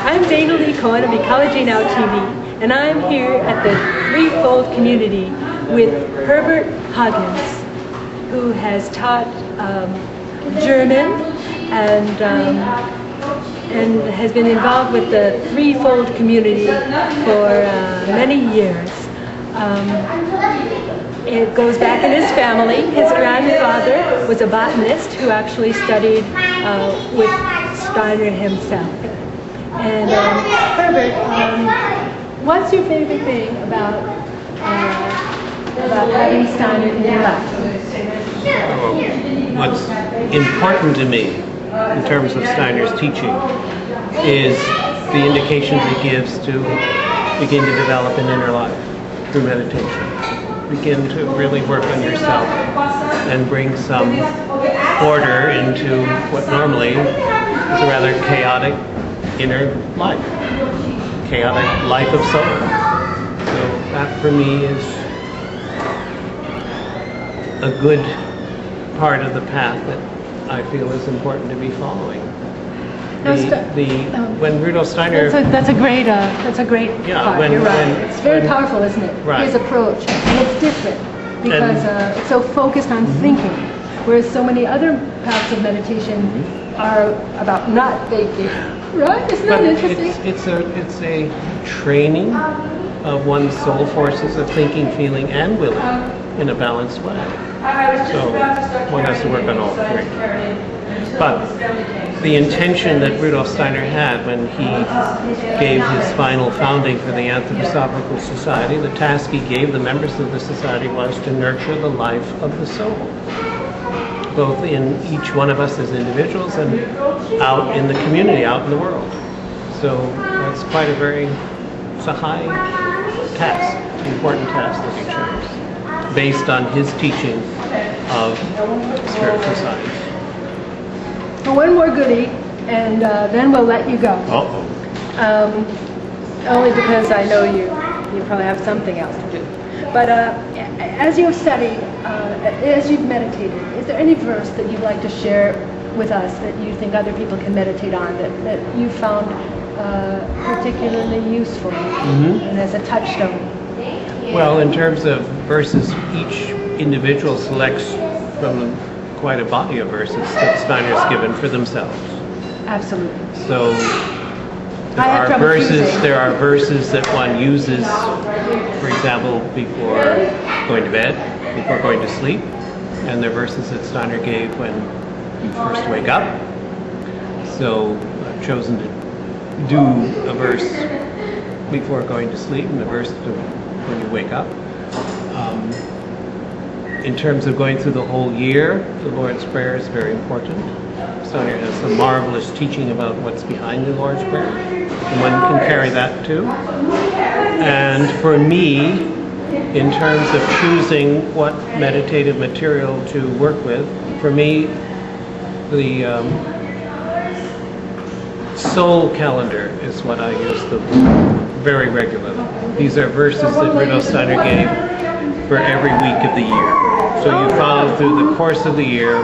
I'm Dana Lee Cohen of Ecology Now TV, and I'm here at the Threefold Community with Herbert Hagen, who has taught German and has been involved with the Threefold Community for many years. It goes back in his family. His grandfather was a botanist who actually studied with Steiner himself. And Herbert, what's your favorite thing about having Steiner in your life? What's important to me in terms of Steiner's teaching is the indications it gives to begin to develop an inner life through meditation. Begin to really work on yourself and bring some order into what normally is a rather chaotic inner life. Chaotic life of soul. So that for me is a good part of the path that I feel is important to be following. When Rudolf Steiner... That's a great part. You're right. It's very powerful, isn't it? Right. His approach. And it's different because it's so focused on thinking, whereas so many other paths of meditation are about not thinking. Right? Isn't that interesting? It's a training of one's soul forces of thinking, feeling, and willing in a balanced way. So one has to work on all three. But the intention that Rudolf Steiner had when he gave his final founding for the Anthroposophical Society, the task he gave the members of the society was to nurture the life of the soul, both in each one of us as individuals and out in the community, out in the world. So that's quite it's a high task, important task that he chose, based on his teaching of spiritual science. Well, one more goodie, and then we'll let you go. Only because I know you probably have something else to do. But as you've studied, as you've meditated, is there any verse that you'd like to share with us that you think other people can meditate on, that you found particularly useful and as a touchstone? Well, in terms of verses, each individual selects from quite a body of verses that Steiner's given for themselves. Absolutely. So there are verses that one uses, for example, before going to bed, before going to sleep, and there are verses that Steiner gave when you first wake up. So I've chosen to do a verse before going to sleep and a verse when you wake up. In terms of going through the whole year, the Lord's Prayer is very important. Steiner has some marvelous teaching about what's behind the Lord's Prayer, and one can carry that too. And for me, in terms of choosing what meditative material to work with, for me, the Soul Calendar is what I use very regularly. These are verses that Rudolf Steiner gave for every week of the year. So you follow through the course of the year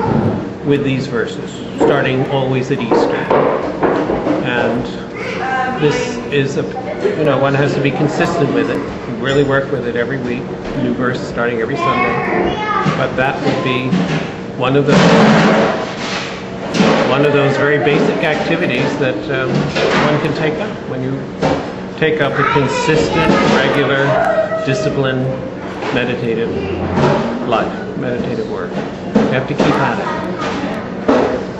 with these verses, starting always at Easter. And this is one has to be consistent with it. You really work with it every week, new verse starting every Sunday. But that would be one of those very basic activities that one can take up when you take up a consistent, regular, disciplined, meditative life, meditative work. You have to keep at it.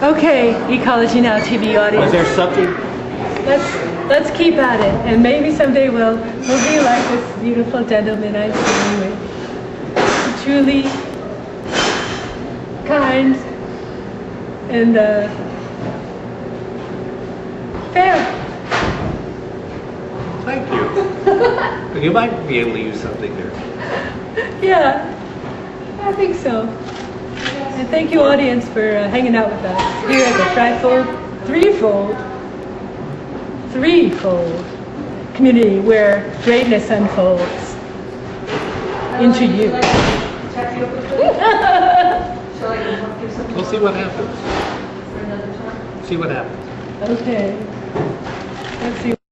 Okay, Ecology Now TV audience. Was there something? Let's keep at it, and maybe someday we'll be like this beautiful gentleman I'm sitting with. Truly kind and fair. Thank you. You might be able to use something there. Yeah, I think so. And thank you, audience, for hanging out with us here at the Threefold Community, where greatness unfolds into you. We'll see what happens. See what happens. Okay. Let's see.